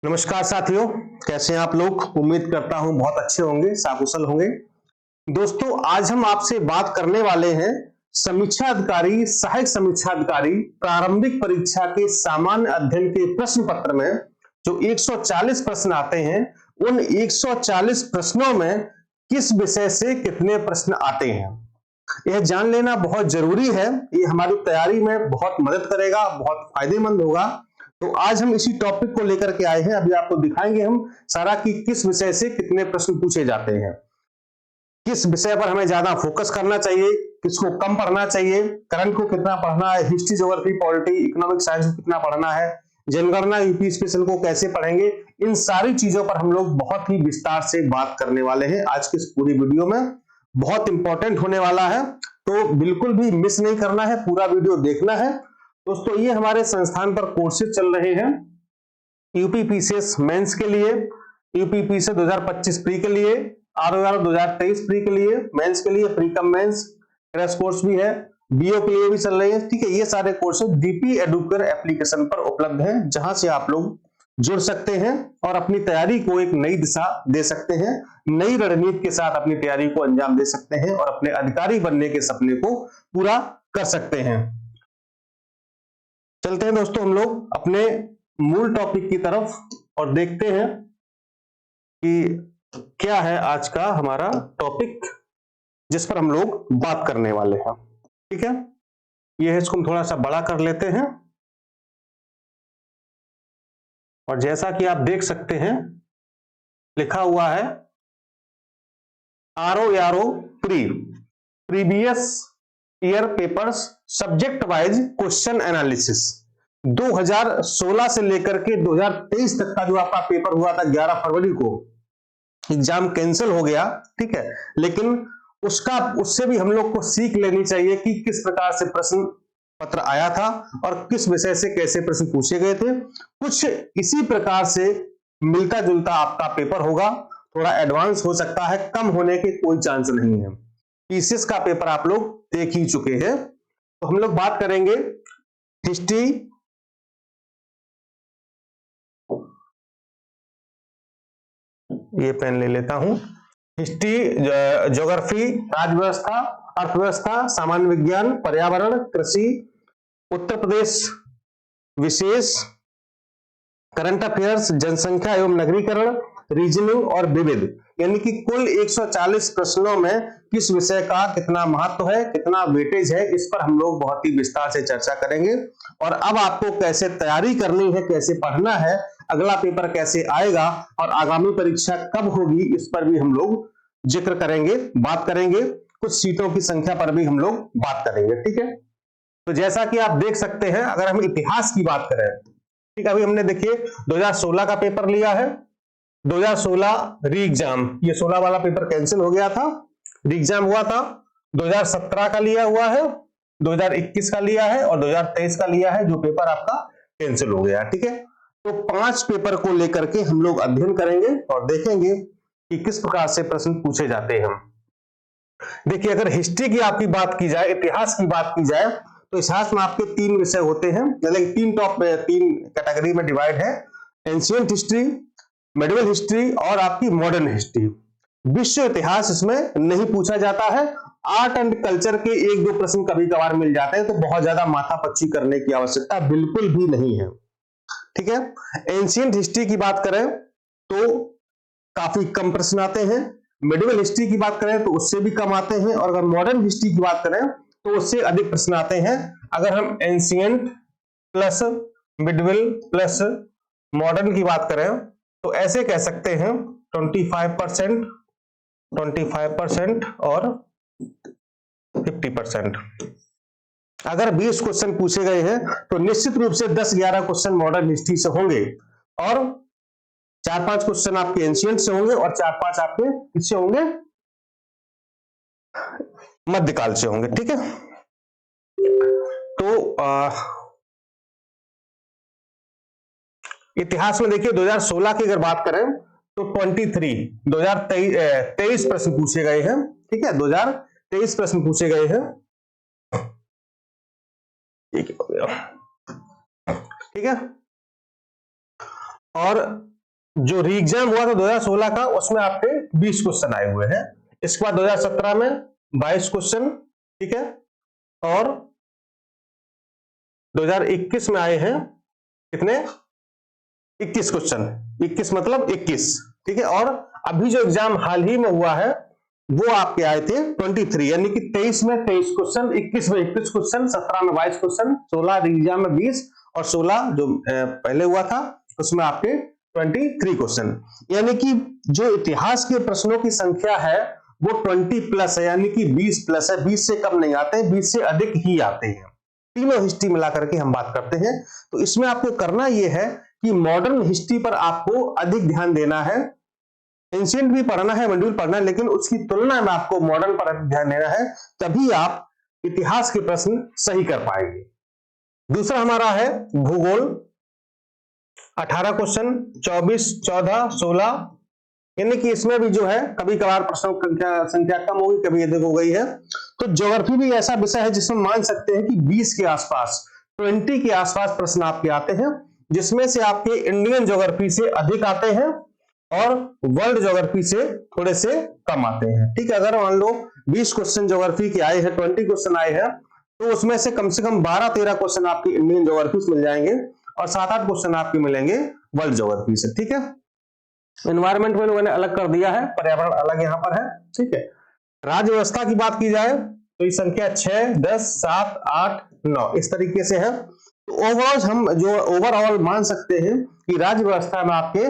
नमस्कार साथियों, कैसे हैं आप लोग। उम्मीद करता हूं बहुत अच्छे होंगे, सकुशल होंगे। दोस्तों, आज हम आपसे बात करने वाले हैं समीक्षा अधिकारी, सहायक समीक्षा अधिकारी प्रारंभिक परीक्षा के सामान्य अध्ययन के प्रश्न पत्र में जो 140 प्रश्न आते हैं, उन 140 प्रश्नों में किस विषय से कितने प्रश्न आते हैं, यह जान लेना बहुत जरूरी है। ये हमारी तैयारी में बहुत मदद करेगा, बहुत फायदेमंद होगा। तो आज हम इसी टॉपिक को लेकर के आए हैं। अभी आपको दिखाएंगे हम सारा कि किस विषय से कितने प्रश्न पूछे जाते हैं, किस विषय पर हमें ज्यादा फोकस करना चाहिए, किसको कम पढ़ना चाहिए, करंट को कितना पढ़ना है, history, geography, polity, economic science को कितना पढ़ना है, जनगणना, यूपी स्पेशल को कैसे पढ़ेंगे। इन सारी चीजों पर हम लोग बहुत ही विस्तार से बात करने वाले हैं आज की इस पूरी वीडियो में। बहुत इंपॉर्टेंट होने वाला है, तो बिल्कुल भी मिस नहीं करना है, पूरा वीडियो देखना है। दोस्तों, ये हमारे संस्थान पर कोर्सेज चल रहे हैं यूपी पीसीएस मेंस के लिए, यूपी पीसीएस 2025 प्री के लिए, आरओआर 2023 प्री के लिए, मेंस के लिए pre cum mains crash course भी है, बीओ के लिए भी चल रहे हैं। ठीक है, ये सारे कोर्सेज डीपी एडुकेयर एप्लीकेशन पर उपलब्ध हैं, जहां से आप लोग जुड़ सकते हैं और अपनी तैयारी को एक नई दिशा दे सकते हैं, नई रणनीति के साथ अपनी तैयारी को अंजाम दे सकते हैं और अपने अधिकारी बनने के सपने को पूरा कर सकते हैं। चलते हैं दोस्तों हम लोग अपने मूल टॉपिक की तरफ और देखते हैं कि क्या है आज का हमारा टॉपिक जिस पर हम लोग बात करने वाले हैं। ठीक है, ये है, इसको हम थोड़ा सा बड़ा कर लेते हैं और जैसा कि आप देख सकते हैं लिखा हुआ है RO previous year papers subject wise question analysis. 2016 से लेकर के 2023 तक का जो आपका पेपर हुआ था 11 फरवरी को, एग्जाम कैंसिल हो गया। ठीक है, लेकिन उससे भी हम लोग को सीख लेनी चाहिए कि किस प्रकार से प्रश्न पत्र आया था और किस विषय से कैसे प्रश्न पूछे गए थे। कुछ इसी प्रकार से मिलता जुलता आपका पेपर होगा, थोड़ा एडवांस हो सकता है, कम होने के कोई चांस नहीं है। पीसीएस का पेपर आप लोग देख ही चुके हैं, तो हम लोग बात करेंगे हिस्ट्री, ये पेन ले लेता हूं, हिस्ट्री, ज्योग्राफी, राजव्यवस्था, अर्थव्यवस्था, सामान्य विज्ञान, पर्यावरण, कृषि, उत्तर प्रदेश विशेष, करंट अफेयर्स, जनसंख्या एवं नगरीकरण, रीजनिंग और विविध। यानी कि कुल 140 प्रश्नों में किस विषय का कितना महत्व है, कितना वेटेज है, इस पर हम लोग बहुत ही विस्तार से चर्चा करेंगे। और अब आपको कैसे तैयारी करनी है, कैसे पढ़ना है, अगला पेपर कैसे आएगा और आगामी परीक्षा कब होगी, इस पर भी हम लोग जिक्र करेंगे, बात करेंगे। कुछ सीटों की संख्या पर भी हम लोग बात करेंगे। ठीक है, तो जैसा कि आप देख सकते हैं, अगर हम इतिहास की बात करें, ठीक, अभी हमने देखिए 2016 का पेपर लिया है, 2016 री एग्जाम, ये 16 वाला पेपर कैंसिल हो गया था, री एग्जाम हुआ था। 2017 का लिया हुआ है, 2021 का लिया है और 2023 का लिया है, जो पेपर आपका कैंसिल हो गया। ठीक है, तो 5 पेपर को लेकर के हम लोग अध्ययन करेंगे और देखेंगे कि किस प्रकार से प्रश्न पूछे जाते हैं। देखिए, अगर हिस्ट्री की आपकी बात की जाए, इतिहास की बात की जाए, तो इतिहास में आपके 3 विषय होते हैं, यानी 3 कैटेगरी में डिवाइड है, एंशिएंट हिस्ट्री, मेडिवल हिस्ट्री और आपकी मॉडर्न हिस्ट्री। विश्व इतिहास इसमें नहीं पूछा जाता है। आर्ट एंड कल्चर के 1-2 प्रश्न कभी कभार मिल जाते हैं, तो बहुत ज्यादा माथापच्ची करने की आवश्यकता बिल्कुल भी नहीं है। ठीक है, एंशिएंट हिस्ट्री की बात करें तो काफी कम प्रश्न आते हैं, मेडिवल हिस्ट्री की बात करें तो उससे भी कम आते हैं, और अगर मॉडर्न हिस्ट्री की बात करें तो उससे अधिक प्रश्न आते हैं। अगर हम एंशिएंट प्लस मिडविल प्लस मॉडर्न की बात करें तो ऐसे कह सकते हैं 25% और 50%। अगर 20 क्वेश्चन पूछे गए हैं तो निश्चित रूप से 10-11 क्वेश्चन मॉडर्न हिस्ट्री से होंगे और 4-5 क्वेश्चन आपके एंशिएंट से होंगे और 4-5 आपके किससे होंगे, मध्यकाल से होंगे। ठीक है, तो इतिहास में देखिए 2016 की अगर बात करें तो 23 प्रश्न पूछे गए हैं। ठीक है, 2023 प्रश्न पूछे गए हैं। ठीक है, और जो री एग्जाम हुआ था 2016 का, उसमें आपके 20 क्वेश्चन आए हुए हैं। इसके बाद 2017 में 22 क्वेश्चन, ठीक है, और 2021 में आए हैं कितने, 21 क्वेश्चन, 21 मतलब 21, ठीक है। और अभी जो एग्जाम हाल ही में हुआ है वो आपके आए थे 23, यानी कि 23 में 23 क्वेश्चन, 21 में 21 क्वेश्चन, 17 में 22 क्वेश्चन, 16 एग्जाम में 20 और 16 जो पहले हुआ था उसमें आपके 23 क्वेश्चन। यानी कि जो इतिहास के प्रश्नों की संख्या है वो 20 प्लस है, यानी कि 20 प्लस है, 20 से कम नहीं आते हैं, 20 से अधिक ही आते हैं। तीनों हिस्ट्री मिला करके हम बात करते हैं। तो इसमें आपको करना यह है कि मॉडर्न हिस्ट्री पर आपको अधिक ध्यान देना है। एंशिएंट भी पढ़ना है, मिडिल पढ़ना है, लेकिन उसकी तुलना में आपको मॉडर्न पर अधिक ध्यान देना है, तभी आप इतिहास के प्रश्न सही कर पाएंगे। दूसरा हमारा है भूगोल, 18 क्वेश्चन, 24, 14, 16, यानी कि इसमें भी जो है कभी कभार प्रश्नों की संख्या कम होगी, कभी अधिक हो गई है। तो ज्योग्राफी भी ऐसा विषय है जिसमें मान सकते हैं कि 20 के आसपास, 20 के आसपास प्रश्न आपके आते हैं, जिसमें से आपके इंडियन ज्योग्राफी से अधिक आते हैं और वर्ल्ड ज्योग्राफी से थोड़े से कम आते हैं, ठीक है। अगर मान लो 20 क्वेश्चन ज्योग्राफी के आए हैं, 20 क्वेश्चन आए हैं, तो उसमें से कम 12-13 क्वेश्चन आपकी इंडियन ज्योग्राफी से मिल जाएंगे और 7-8 क्वेश्चन आपके मिलेंगे वर्ल्ड ज्योग्राफी से, ठीक है। एनवायरमेंट में मैंने अलग कर दिया है, पर्यावरण अलग यहाँ पर है, ठीक है। राज्य व्यवस्था की बात की जाए तो ये संख्या 6, 10, 7, 8, 9 इस तरीके से है। तो ओवरऑल मान सकते हैं कि राज्य व्यवस्था में आपके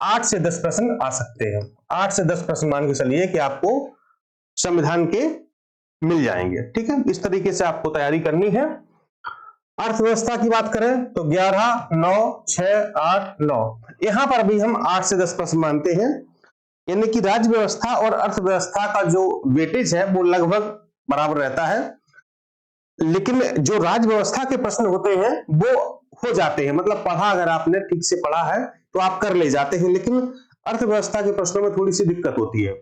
8 से 10 प्रश्न आ सकते हैं। 8 से 10 प्रश्न मान के चलिए कि आपको संविधान के मिल जाएंगे, ठीक है। इस तरीके से आपको तैयारी करनी है। अर्थव्यवस्था की बात करें तो 11, 9, 6, 8, 9, यहां पर भी हम 8 से 10 प्रश्न मानते हैं। यानी कि राज्य व्यवस्था और अर्थव्यवस्था का जो वेटेज है वो लगभग बराबर रहता है, लेकिन जो राज्य व्यवस्था के प्रश्न होते हैं वो हो जाते हैं, मतलब पढ़ा अगर आपने ठीक से पढ़ा है तो आप कर ले जाते हैं, लेकिन अर्थव्यवस्था के प्रश्नों में थोड़ी सी दिक्कत होती है।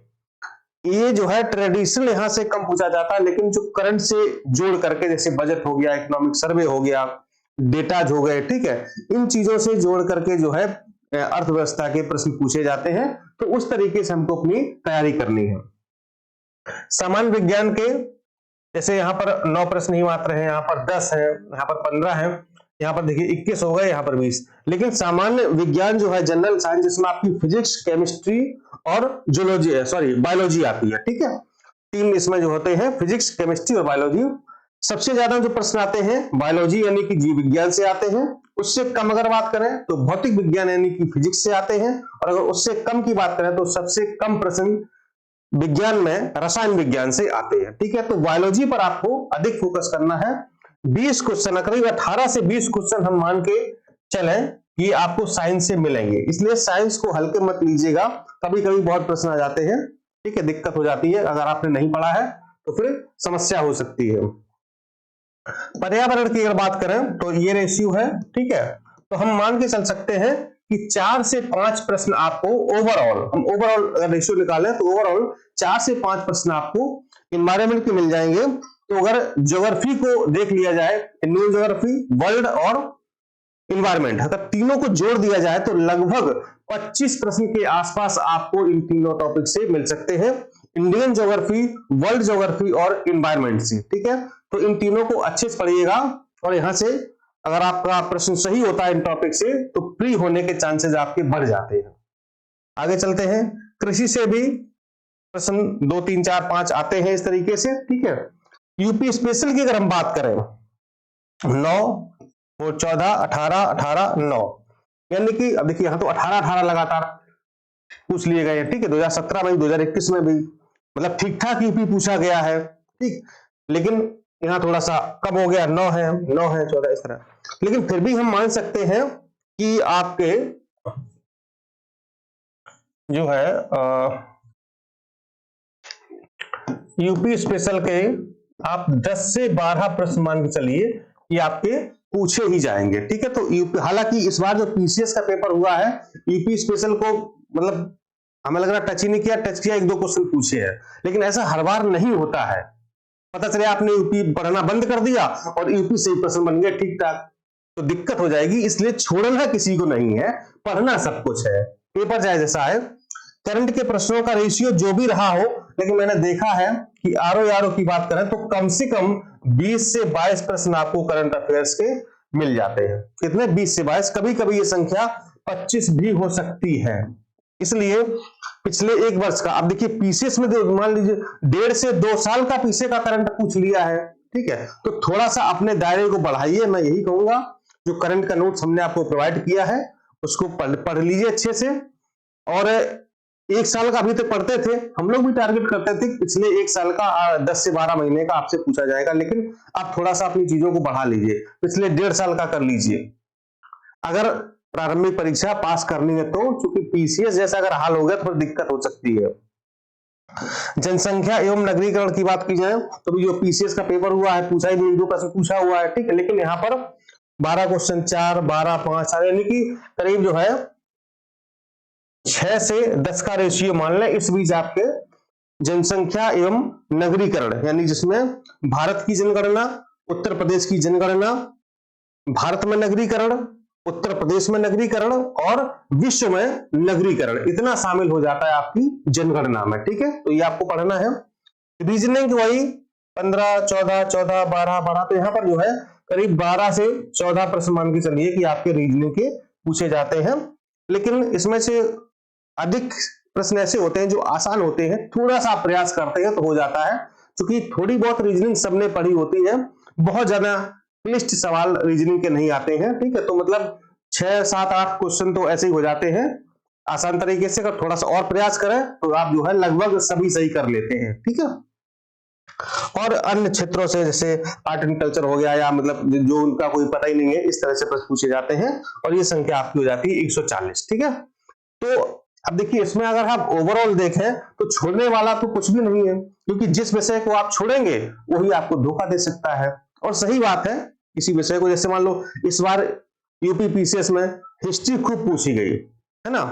ये जो है ट्रेडिशनल यहां से कम पूछा जाता है, लेकिन जो करंट से जोड़ करके, जैसे बजट हो गया, इकोनॉमिक सर्वे हो गया, डेटाज हो गए, ठीक है, इन चीजों से जोड़ करके जो है अर्थव्यवस्था के प्रश्न पूछे जाते हैं। तो उस तरीके से हमको अपनी तैयारी करनी है। सामान्य विज्ञान के जैसे यहाँ पर 9 प्रश्न ही मात्र हैं, यहाँ पर 10 है, यहाँ पर 15 है, यहाँ पर देखिए 21 हो गए, यहाँ पर 20। लेकिन सामान्य विज्ञान जो है जनरल साइंस, जिसमें आपकी फिजिक्स, केमिस्ट्री और बायोलॉजी आती है, ठीक है। 3 इसमें जो होते हैं, फिजिक्स, केमिस्ट्री और बायोलॉजी। सबसे ज्यादा जो प्रश्न आते हैं बायोलॉजी यानी कि जीव विज्ञान से आते हैं। उससे कम अगर बात करें तो भौतिक विज्ञान यानी कि फिजिक्स से आते हैं, और अगर उससे कम की बात करें तो सबसे कम प्रश्न विज्ञान में रसायन विज्ञान से आते हैं, ठीक है। तो बायोलॉजी पर आपको अधिक फोकस करना है। 20 क्वेश्चन, करीब 18 से 20 क्वेश्चन हम मान के चलें कि आपको साइंस से मिलेंगे, इसलिए साइंस को हल्के मत लीजिएगा। कभी कभी बहुत प्रश्न आ जाते हैं, ठीक है, दिक्कत हो जाती है, अगर आपने नहीं पढ़ा है तो फिर समस्या हो सकती है। पर्यावरण की अगर बात करें तो ये रेशियो है, ठीक है। तो हम मान के चल सकते हैं कि 4 से 5 प्रश्न आपको ओवरऑल अगर रेशियो निकालें तो ओवरऑल 4 से 5 प्रश्न आपको एनवायरमेंट के मिल जाएंगे। तो अगर ज्योग्राफी को देख लिया जाए, इंडियन ज्योग्राफी, वर्ल्ड और एनवायरमेंट, अगर तीनों को जोड़ दिया जाए तो लगभग 25 प्रश्न के आसपास आपको इन तीनों टॉपिक से मिल सकते हैं, इंडियन ज्योग्राफी, वर्ल्ड ज्योग्राफी और एनवायरमेंट से, ठीक है। तो इन तीनों को अच्छे से पढ़िएगा, और यहां से अगर आपका प्रश्न सही होता है इन टॉपिक से तो प्री होने के चांसेस आपके बढ़ जाते हैं। आगे चलते हैं, कृषि से भी प्रश्न 2, 3, 4, 5 आते हैं इस तरीके से, ठीक है। यूपी स्पेशल की अगर हम बात करें 9 और 14, 18, 18, 9, यानी कि अब देखिए यहां तो 18 लगातार पूछ लिए गए, ठीक है। 2017 में, 2021 में भी मतलब ठीक ठाक यूपी पूछा गया है, ठीक, लेकिन यहां थोड़ा सा कम हो गया, 9 है, 14 इस तरह। लेकिन फिर भी हम मान सकते हैं कि आपके जो है यूपी स्पेशल के आप 10 से 12 प्रश्न मान के चलिए कि आपके पूछे ही जाएंगे, ठीक है। तो यूपी, हालांकि इस बार जो पीसीएस का पेपर हुआ है, यूपी स्पेशल को मतलब हमें लग रहा टच ही नहीं किया, टच किया 1-2 क्वेश्चन पूछे हैं, लेकिन ऐसा हर बार नहीं होता है। पता चले आपने यूपी पढ़ना बंद कर दिया और यूपी से प्रश्न बन गए ठीक ठाक, तो दिक्कत हो जाएगी, इसलिए छोड़ना किसी को नहीं है, पढ़ना सब कुछ है। पेपर चाहे जैसा है, करंट के प्रश्नों का रेशियो जो भी रहा हो, लेकिन मैंने देखा है कि आरओ की बात करें तो कम से कम 20 से 22 प्रश्न आपको करंट अफेयर्स के मिल जाते हैं। कितने? 20 से 22, कभी कभी ये संख्या 25 भी हो सकती है। इसलिए पिछले एक वर्ष का, अब देखिए पीसीएस में मान लीजिए 1.5 से 2 साल का पीछे का करंट पूछ लिया है, ठीक है, तो थोड़ा सा अपने दायरे को बढ़ाइए, मैं यही कहूंगा। जो करंट का नोट्स हमने आपको प्रोवाइड किया है उसको पढ़ लीजिए अच्छे से। और 1 साल का अभी तक पढ़ते थे, हम लोग भी टारगेट करते थे पिछले 1 साल का 10 से 12 महीने का आपसे पूछा जाएगा, लेकिन आप थोड़ा सा अपनी चीजों को बढ़ा लीजिए, पिछले 1.5 साल का कर लीजिए अगर प्रारंभिक परीक्षा पास करनी है तो। चूंकि पीसीएस जैसा अगर हाल हो गया तो दिक्कत हो सकती है। जनसंख्या एवं नगरीकरण की बात की जाए तो जो पीसीएस का पेपर हुआ है, पूछा ही नहीं, 2 प्रश्न पूछा हुआ है, ठीक है, लेकिन यहाँ पर 12 क्वेश्चन 4, 12, 5, यानी कि करीब जो है 6 से 10 का रेशियो मान लें। इस बीच आपके जनसंख्या एवं नगरीकरण, यानी जिसमें भारत की जनगणना, उत्तर प्रदेश की जनगणना, भारत में नगरीकरण, उत्तर प्रदेश में नगरीकरण और विश्व में नगरीकरण, इतना शामिल हो जाता है आपकी जनगणना में, ठीक है। तो ये आपको पढ़ना है। रीजनिंग वही 15, 14, 14, 12, 12, तो यहाँ पर जो है करीब 12 से 14 प्रश्न मान के चलिए कि आपके रीजनिंग के पूछे जाते हैं। लेकिन इसमें से अधिक प्रश्न ऐसे होते हैं जो आसान होते हैं, थोड़ा सा प्रयास करते हैं तो हो जाता है, क्योंकि थोड़ी बहुत रीजनिंग सबने पढ़ी होती है, बहुत ज्यादा क्लिष्ट सवाल रीजनिंग के नहीं आते हैं, ठीक है। तो मतलब 6, 7, 8 क्वेश्चन तो ऐसे ही हो जाते हैं आसान तरीके से। अगर थोड़ा सा और प्रयास करें तो आप जो है लगभग सभी सही कर लेते हैं, ठीक है। और अन्य क्षेत्रों से जैसे आर्ट एंड कल्चर हो गया, या मतलब जो उनका कोई पता ही नहीं है, इस तरह से प्रश्न पूछे जाते हैं और ये संख्या आपकी हो जाती है 140, ठीक है। तो अब देखिए इसमें अगर आप ओवरऑल देखें तो छोड़ने वाला तो कुछ भी नहीं है, क्योंकि जिस विषय को आप छोड़ेंगे वही आपको धोखा दे सकता है। और सही बात है, किसी विषय को, जैसे मान लो इस बार यूपी पीसीएस में हिस्ट्री खूब पूछी गई है ना,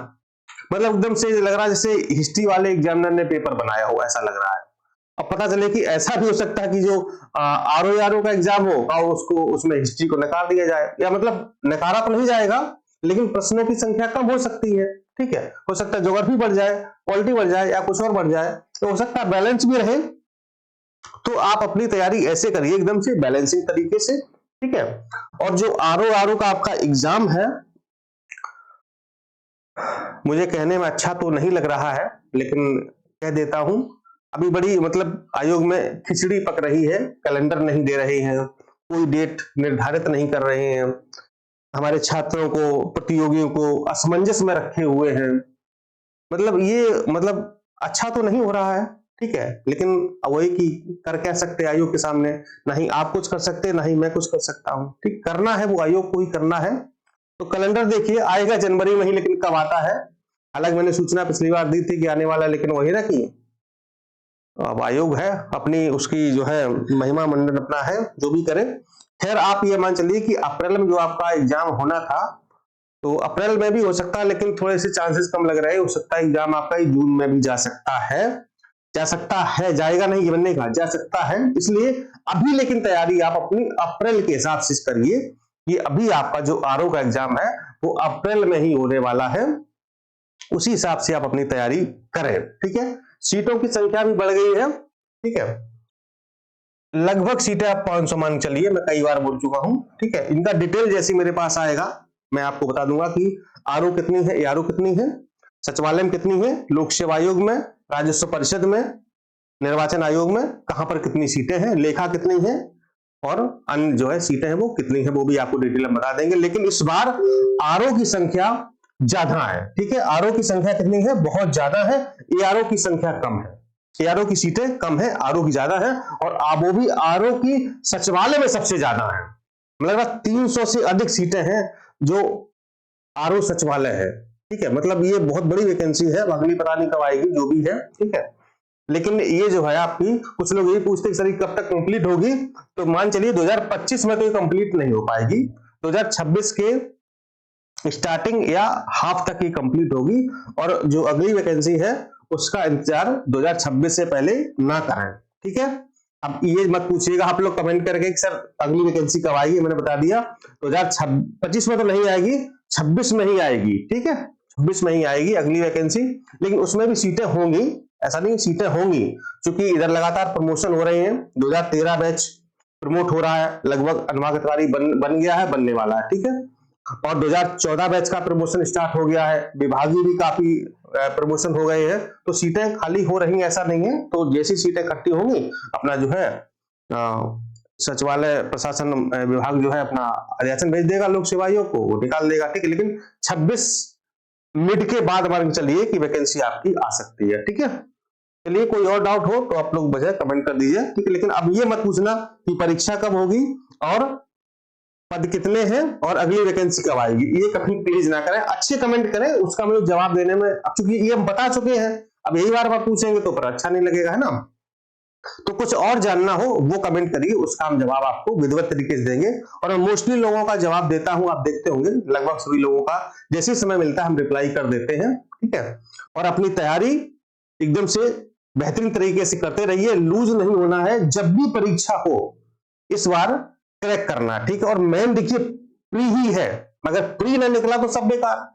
मतलब एकदम से लग रहा है जैसे हिस्ट्री वाले एग्जामिनर ने पेपर बनाया हो, ऐसा लग रहा है। अब पता चले कि ऐसा भी हो सकता है कि जो आरओ का एग्जाम हो और उसको उसमें हिस्ट्री को नकार दिया जाए, या मतलब नकारा तो नहीं जाएगा लेकिन प्रश्नों की संख्या कम हो सकती है, ठीक है। हो सकता है ज्योग्राफी बढ़ जाए, पॉलिटी बढ़ जाए, या कुछ और बढ़ जाए, तो हो सकता है बैलेंस भी रहे। तो आप अपनी तैयारी ऐसे करिए एकदम से बैलेंसिंग तरीके से, ठीक है। और जो आरओ का आपका एग्जाम है, मुझे कहने में अच्छा तो नहीं लग रहा है लेकिन कह देता हूं, अभी बड़ी मतलब आयोग में खिचड़ी पक रही है, कैलेंडर नहीं दे रहे हैं, कोई डेट निर्धारित नहीं कर रहे हैं, हमारे छात्रों को, प्रतियोगियों को असमंजस में रखे हुए हैं। मतलब ये मतलब अच्छा तो नहीं हो रहा है, ठीक है, लेकिन वही कि कर क्या सकते हैं आयोग के सामने, नहीं आप कुछ कर सकते, नहीं मैं कुछ कर सकता हूं, ठीक। करना है वो आयोग को ही करना है। तो कैलेंडर देखिए आएगा जनवरी में ही, लेकिन कब आता है, हालांकि मैंने सूचना पिछली बार दी थी कि आने वाला, लेकिन वही ना कि अब आयोग है अपनी, उसकी जो है महिमा मंडन अपना है, जो भी करे। खैर आप ये मान चलिए कि अप्रैल में जो आपका एग्जाम होना था, तो अप्रैल में भी हो सकता है, लेकिन थोड़े से चांसेस कम लग रहे हैं, हो सकता है एग्जाम आपका जून में भी जा सकता है, जाएगा नहीं ये मैंने नहीं कहा, जा सकता है। इसलिए अभी लेकिन तैयारी आप अपनी अप्रैल के हिसाब से करिए, कि अभी आपका जो आरओ का एग्जाम है वो अप्रैल में ही होने वाला है, उसी हिसाब से आप अपनी तैयारी करें, ठीक है। सीटों की संख्या भी बढ़ गई है, ठीक है, लगभग सीटें आप 500 मान चलिए, मैं कई बार बोल चुका हूं, ठीक है। इनका डिटेल जैसे मेरे पास आएगा मैं आपको बता दूंगा कि आरओ कितनी है, एआरओ कितनी है, सचिवालय में कितनी है, लोक सेवा आयोग में, राजस्व परिषद में, निर्वाचन आयोग में कहां पर कितनी सीटें हैं, लेखा कितनी है, और अन्य जो है सीटें हैं वो कितनी है, वो भी आपको डिटेल में बता देंगे। लेकिन इस बार आरओ की संख्या ज्यादा है, ठीक है। आरओ की संख्या कितनी है, बहुत ज्यादा है, एआरओ की संख्या कम है, एआरओ की सीटें कम है, आरओ की ज्यादा है, और वो भी आरओ की सचिवालय में सबसे ज्यादा है, मतलब 300 से अधिक सीटें हैं जो आरओ सचिवालय है, ठीक है। मतलब ये बहुत बड़ी वैकेंसी है, अगली पता नहीं कब आएगी, जो भी है, ठीक है। लेकिन ये जो है आपकी, कुछ लोग यही पूछते हैं सर कब तक कंप्लीट होगी, तो मान चलिए 2025 में तो ये कंप्लीट नहीं हो पाएगी, 2026 के स्टार्टिंग या हाफ तक ये कंप्लीट होगी, और जो अगली वैकेंसी है उसका इंतजार 2026 से पहले ना करें, ठीक है। अब ये मत पूछिएगा आप लोग कमेंट करके कि सर अगली वैकेंसी कब आएगी, मैंने बता दिया 2025 में तो नहीं आएगी, 26 में ही आएगी, ठीक है, 26 में ही आएगी अगली वैकेंसी। लेकिन उसमें भी सीटें होंगी, ऐसा नहीं सीटें होंगी, क्योंकि इधर लगातार प्रमोशन हो रहे हैं। 2013 बैच प्रमोट हो रहा है, लगभग अनुभाग अधिकारी बन गया है, बनने वाला है, ठीक है। और 2014 बैच का प्रमोशन स्टार्ट हो गया है, विभागीय भी काफी प्रमोशन हो गए हैं, तो सीटें खाली हो रही ऐसा नहीं है। तो जैसी सीटें इकट्ठी होंगी अपना जो है सचिवालय प्रशासन विभाग जो है अपना अधिसूचना भेज देगा लोक सेवाइयों को, वो निकाल देगा, ठीक है। लेकिन 26 मिड के बाद मान के चलिए कि वैकेंसी आपकी आ सकती है, ठीक है। चलिए कोई और डाउट हो तो आप लोग बजाय कमेंट कर दीजिए, ठीक है। लेकिन अब ये मत पूछना कि परीक्षा कब होगी और पद कितने हैं और अगली वैकेंसी कब आएगी, ये कभी प्लीज ना करें। अच्छे कमेंट करें, उसका मतलब जवाब देने में, अब चूंकि ये हम बता चुके हैं, अब यही बार बार पूछेंगे तो पर अच्छा नहीं लगेगा, है ना। तो कुछ और जानना हो वो कमेंट करिए, उसका हम जवाब आपको विधिवत तरीके से देंगे। और मैं मोस्टली लोगों का जवाब देता हूं, आप देखते होंगे लगभग सभी लोगों का जैसे समय मिलता है हम रिप्लाई कर देते हैं, ठीक है। और अपनी तैयारी एकदम से बेहतरीन तरीके से करते रहिए, लूज नहीं होना है। जब भी परीक्षा हो इस बार क्रैक करना, ठीक है। और मेन देखिए प्री ही है, अगर प्री ना निकला तो सब बेकार,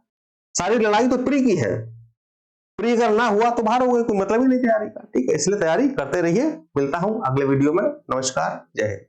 सारी लड़ाई तो प्री की है। प्री अगर ना हुआ तो बाहर हो गए, कोई मतलब ही नहीं तैयारी का, ठीक है। इसलिए तैयारी करते रहिए। मिलता हूं अगले वीडियो में, नमस्कार, जय हिंद।